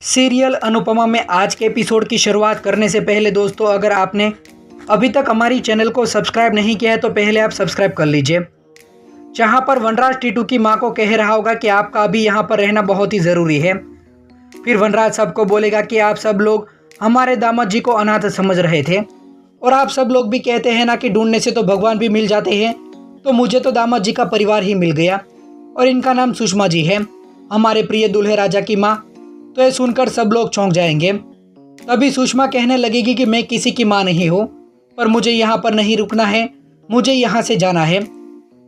Serial Anupama में आज के एपिसोड की शुरुआत करने से पहले दोस्तों, अगर आपने अभी तक हमारी चैनल को सब्सक्राइब नहीं किया है तो पहले आप सब्सक्राइब कर लीजिए। जहां पर वनराज टीटू की मां को कह रहा होगा कि आपका अभी यहां पर रहना बहुत ही ज़रूरी है। फिर वनराज सबको बोलेगा कि आप सब लोग हमारे दामाद जी को अनाथ समझ रहे थे और आप सब लोग भी कहते हैं ना कि ढूंढने से तो भगवान भी मिल जाते हैं, तो मुझे तो दामाद जी का परिवार ही मिल गया और इनका नाम सुषमा जी है, हमारे प्रिय दूल्हे राजा की माँ। तो ये सुनकर सब लोग चौंक जाएंगे। तभी सुषमा कहने लगेगी कि मैं किसी की माँ नहीं हूँ, पर मुझे यहाँ पर नहीं रुकना है, मुझे यहाँ से जाना है।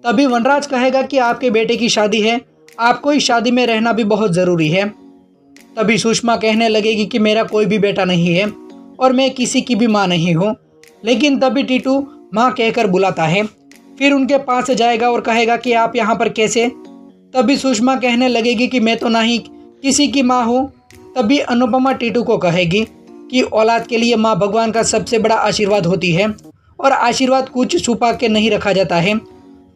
तभी वनराज कहेगा कि आपके बेटे की शादी है, आपको इस शादी में रहना भी बहुत ज़रूरी है। तभी सुषमा कहने लगेगी कि मेरा कोई भी बेटा नहीं है और मैं किसी की भी माँ नहीं हूँ। लेकिन तभी टीटू माँ कहकर बुलाता है, फिर उनके पास जाएगा और कहेगा कि आप यहाँ पर कैसे। तभी सुषमा कहने लगेगी कि मैं तो ना ही किसी की माँ हूँ। तभी अनुपमा टीटू को कहेगी कि औलाद के लिए माँ भगवान का सबसे बड़ा आशीर्वाद होती है और आशीर्वाद कुछ छुपा के नहीं रखा जाता है,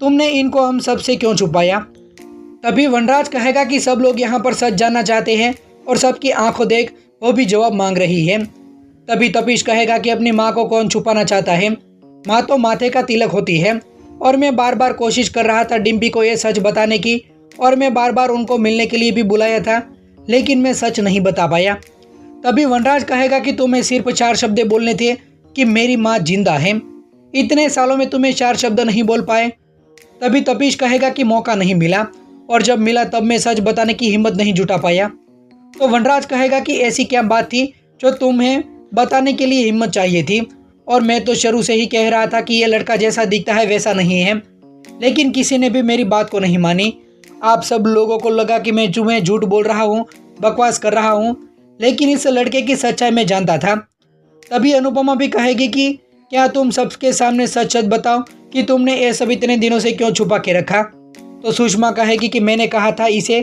तुमने इनको हम सबसे क्यों छुपाया। तभी वनराज कहेगा कि सब लोग यहाँ पर सच जानना चाहते हैं और सबकी आंखों देख वो भी जवाब मांग रही है। तभी तपीश कहेगा कि अपनी माँ को कौन छुपाना चाहता है, माँ तो माथे का तिलक होती है और मैं बार बार कोशिश कर रहा था डिम्पी को ये सच बताने की और मैं बार बार उनको मिलने के लिए भी बुलाया था, लेकिन मैं सच नहीं बता पाया। तभी वनराज कहेगा कि तुम्हें सिर्फ 4 शब्द बोलने थे कि मेरी माँ जिंदा है, इतने सालों में तुम्हें 4 शब्द नहीं बोल पाए। तभी तपीश कहेगा कि मौका नहीं मिला और जब मिला तब मैं सच बताने की हिम्मत नहीं जुटा पाया। तो वनराज कहेगा कि ऐसी क्या बात थी जो तुम्हें बताने के लिए हिम्मत चाहिए थी, और मैं तो शुरू से ही कह रहा था कि यह लड़का जैसा दिखता है वैसा नहीं है, लेकिन किसी ने भी मेरी बात को नहीं मानी। आप सब लोगों को लगा कि मैं तुम्हें झूठ बोल रहा हूँ, बकवास कर रहा हूँ, लेकिन इस लड़के की सच्चाई मैं जानता था। तभी अनुपमा भी कहेगी कि क्या तुम सबके सामने सच सच बताओ कि तुमने ये सब इतने दिनों से क्यों छुपा के रखा। तो सुषमा कहेगी कि मैंने कहा था इसे।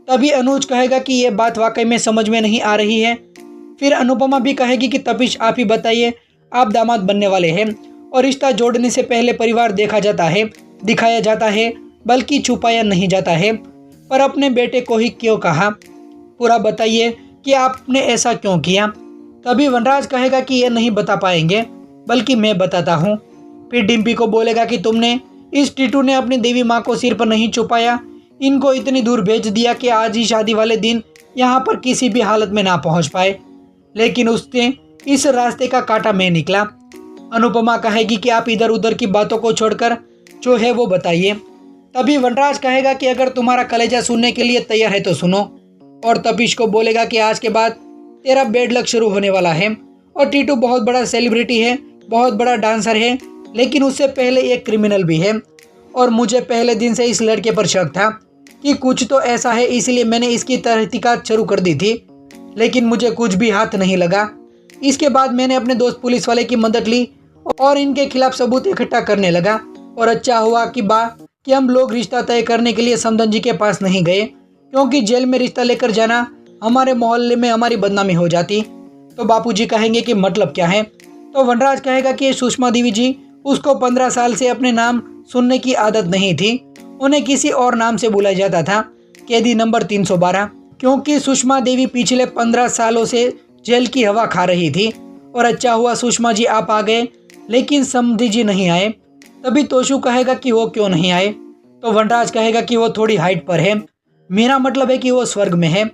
तभी अनुज कहेगा कि ये बात वाकई में समझ में नहीं आ रही है। फिर अनुपमा भी कहेगी कि तपीश आप ही बताइए, आप दामाद बनने वाले हैं और रिश्ता जोड़ने से पहले परिवार देखा जाता है, दिखाया जाता है, बल्कि छुपाया नहीं जाता है। पर अपने बेटे को ही क्यों कहा, पूरा बताइए कि आपने ऐसा क्यों किया। तभी वनराज कहेगा कि ये नहीं बता पाएंगे, बल्कि मैं बताता हूँ। फिर डिम्पी को बोलेगा कि तुमने इस टीटू ने अपनी देवी माँ को सिर पर नहीं छुपाया, इनको इतनी दूर भेज दिया कि आज ही शादी वाले दिन यहाँ पर किसी भी हालत में ना पहुँच पाए, लेकिन उसने इस रास्ते का कांटा मैं निकला। अनुपमा कहेगी कि आप इधर उधर की बातों को छोड़कर जो है वो बताइए। तभी वनराज कहेगा कि अगर तुम्हारा कलेजा सुनने के लिए तैयार है तो सुनो, और तपीश को बोलेगा कि आज के बाद तेरा बेड लक शुरू होने वाला है और टीटू बहुत बड़ा सेलिब्रिटी है, बहुत बड़ा डांसर है, लेकिन उससे पहले एक क्रिमिनल भी है और मुझे पहले दिन से इस लड़के पर शक था कि कुछ तो ऐसा है, इसलिए मैंने इसकी तहकीकात शुरू कर दी थी, लेकिन मुझे कुछ भी हाथ नहीं लगा। इसके बाद मैंने अपने दोस्त पुलिस वाले की मदद ली और इनके खिलाफ सबूत इकट्ठा करने लगा, और अच्छा हुआ कि हम लोग रिश्ता तय करने के लिए समधन जी के पास नहीं गए, क्योंकि जेल में रिश्ता लेकर जाना हमारे मोहल्ले में हमारी बदनामी हो जाती। तो बापूजी कहेंगे कि मतलब क्या है। तो वनराज कहेगा कि सुषमा देवी जी, उसको 15 साल से अपने नाम सुनने की आदत नहीं थी, उन्हें किसी और नाम से बुलाया जाता था, कैदी नंबर 312, क्योंकि सुषमा देवी पिछले 15 सालों से जेल की हवा खा रही थी। और अच्छा हुआ सुषमा जी आप आ गए, लेकिन समधी जी नहीं आए। तभी तोशु कहेगा कि वो क्यों नहीं आए। तो वनराज कहेगा कि वो थोड़ी हाइट पर है, मेरा मतलब है कि वो स्वर्ग में है।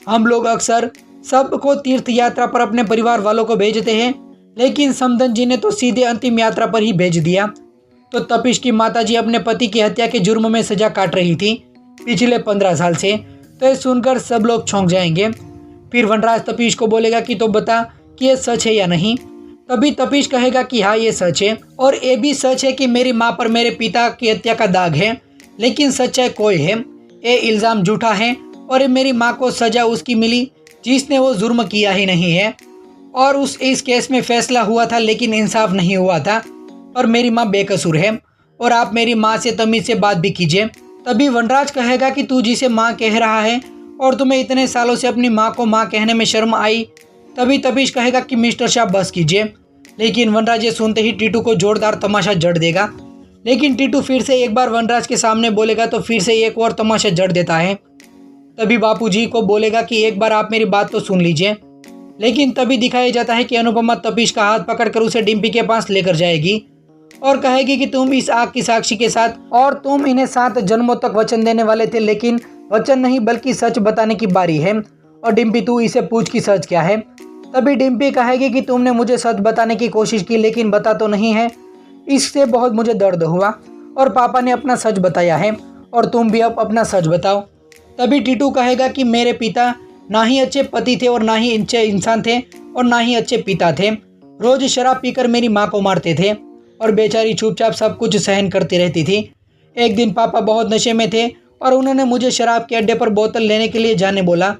हम लोग अक्सर सबको तीर्थ यात्रा पर अपने परिवार वालों को भेजते हैं, लेकिन समधन जी ने तो सीधे अंतिम यात्रा पर ही भेज दिया। तो तपीश की माताजी अपने पति की हत्या के जुर्म में सजा काट रही थी पिछले 15 साल से। तो ये सुनकर सब लोग चौंक जाएंगे। फिर वनराज तपीश को बोलेगा कि तो बता कि ये सच है या नहीं। तभी तपीश कहेगा कि हाँ ये सच है, और ये भी सच है कि मेरी माँ पर मेरे पिता की हत्या का दाग है, लेकिन सच्चाई कोई है, ये इल्ज़ाम झूठा है और ये मेरी माँ को सज़ा उसकी मिली जिसने वो जुर्म किया ही नहीं है, और इस केस में फैसला हुआ था लेकिन इंसाफ नहीं हुआ था, और मेरी माँ बेकसूर है, और आप मेरी माँ से तमीज़ से बात भी कीजिए। तभी वनराज कहेगा कि तू जिसे माँ कह रहा है और तुम्हें इतने सालों से अपनी माँ को माँ कहने में शर्म आई। तभी तपीश कहेगा कि मिस्टर शाह बस कीजिए, लेकिन वनराज ये सुनते ही टीटू को जोरदार तमाशा जड़ देगा। लेकिन टीटू फिर से एक बार वनराज के सामने बोलेगा तो फिर से एक और तमाशा जड़ देता है। तभी बापूजी को बोलेगा कि एक बार आप मेरी बात तो सुन लीजिए। लेकिन तभी दिखाया जाता है कि अनुपमा तपीश का हाथ पकड़कर उसे डिम्पी के पास लेकर जाएगी और कहेगी कि तुम इस आग की साक्षी के साथ और तुम इन्हें 7 जन्मों तक वचन देने वाले थे, लेकिन वचन नहीं बल्कि सच बताने की बारी है। और डिम्पी तू इसे पूछ कि सच क्या है। तभी डिम्पी कहेगी कि तुमने मुझे सच बताने की कोशिश की लेकिन बता तो नहीं है, इससे बहुत मुझे दर्द हुआ और पापा ने अपना सच बताया है और तुम भी अब अपना सच बताओ। तभी टीटू कहेगा कि मेरे पिता ना ही अच्छे पति थे और ना ही अच्छे इंसान थे और ना ही अच्छे पिता थे। रोज शराब पीकर मेरी माँ को मारते थे और बेचारी चुपचाप सब कुछ सहन करती रहती थी। एक दिन पापा बहुत नशे में थे और उन्होंने मुझे शराब के अड्डे पर बोतल लेने के लिए जाने बोला,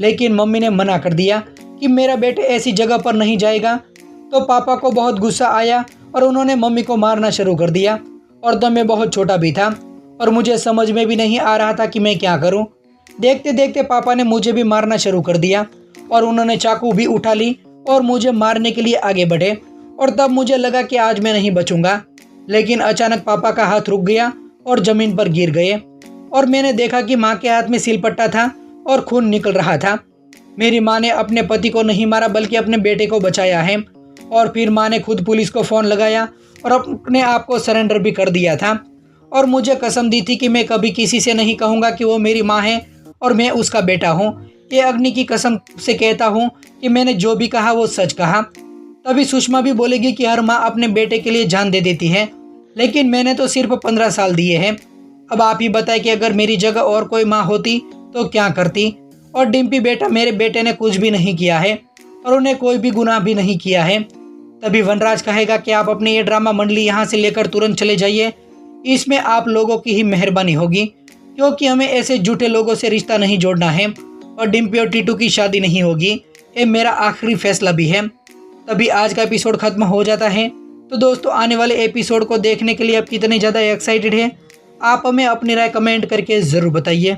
लेकिन मम्मी ने मना कर दिया कि मेरा बेटे ऐसी जगह पर नहीं जाएगा। तो पापा को बहुत गुस्सा आया और उन्होंने मम्मी को मारना शुरू कर दिया। और तब मैं बहुत छोटा भी था और मुझे समझ में भी नहीं आ रहा था कि मैं क्या करूं। देखते देखते पापा ने मुझे भी मारना शुरू कर दिया और उन्होंने चाकू भी उठा ली और मुझे मारने के लिए आगे बढ़े। और तब मुझे लगा कि आज मैं नहीं बचूंगा, लेकिन अचानक पापा का हाथ रुक गया और जमीन पर गिर गए और मैंने देखा कि माँ के हाथ में सिलपट्टा था और खून निकल रहा था। मेरी माँ ने अपने पति को नहीं मारा बल्कि अपने बेटे को बचाया है। और फिर माँ ने खुद पुलिस को फ़ोन लगाया और अपने आप को सरेंडर भी कर दिया था और मुझे कसम दी थी कि मैं कभी किसी से नहीं कहूँगा कि वो मेरी माँ है और मैं उसका बेटा हूँ। ये अग्नि की कसम से कहता हूँ कि मैंने जो भी कहा वो सच कहा। तभी सुषमा भी बोलेगी कि हर माँ अपने बेटे के लिए जान दे देती है, लेकिन मैंने तो सिर्फ 15 साल दिए हैं। अब आप ही बताएं कि अगर मेरी जगह और कोई माँ होती तो क्या करती। और डिम्पी बेटा, मेरे बेटे ने कुछ भी नहीं किया है और उन्हें कोई भी गुनाह भी नहीं किया है। तभी वनराज कहेगा कि आप अपनी ये ड्रामा मंडली यहाँ से लेकर तुरंत चले जाइए, इसमें आप लोगों की ही मेहरबानी होगी, क्योंकि हमें ऐसे झूठे लोगों से रिश्ता नहीं जोड़ना है और डिम्पी और टीटू की शादी नहीं होगी। ये मेरा आखिरी फैसला भी है। तभी आज का एपिसोड खत्म हो जाता है। तो दोस्तों, आने वाले एपिसोड को देखने के लिए आप कितने ज़्यादा एक्साइटेड हैं, आप हमें अपनी राय कमेंट करके ज़रूर बताइए।